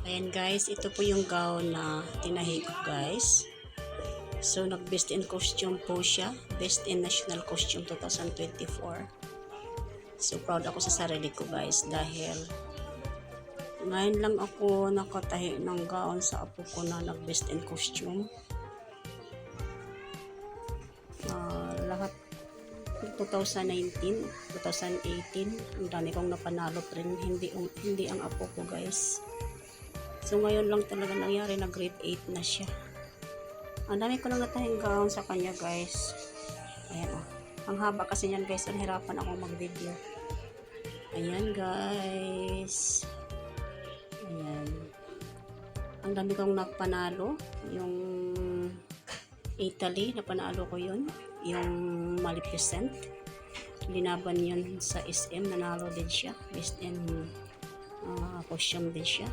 Ayan guys, ito po yung gown na tinahi ko guys. So nag-best in costume po siya. Best in national costume 2024. So proud ako sa sarili ko guys dahil ngayon lang ako nakatahi ng gown sa apo ko na nag-best in costume. Lahat 2019, 2018, ang dami kong napanalo rin, hindi ang apo ko guys. So ngayon lang talaga nangyari na grade 8 na siya. Ang dami ko lang natahing gown sa kanya guys. Ayan o. Ang haba kasi yan guys, ang hirapan ako mag-video. Ayan guys. Ayan. Ang dami kong napanalo. Yung Italy, napanalo ko yun. Yung Maleficent. Linaban yun sa SM, nanalo din siya. Based in costume din siya.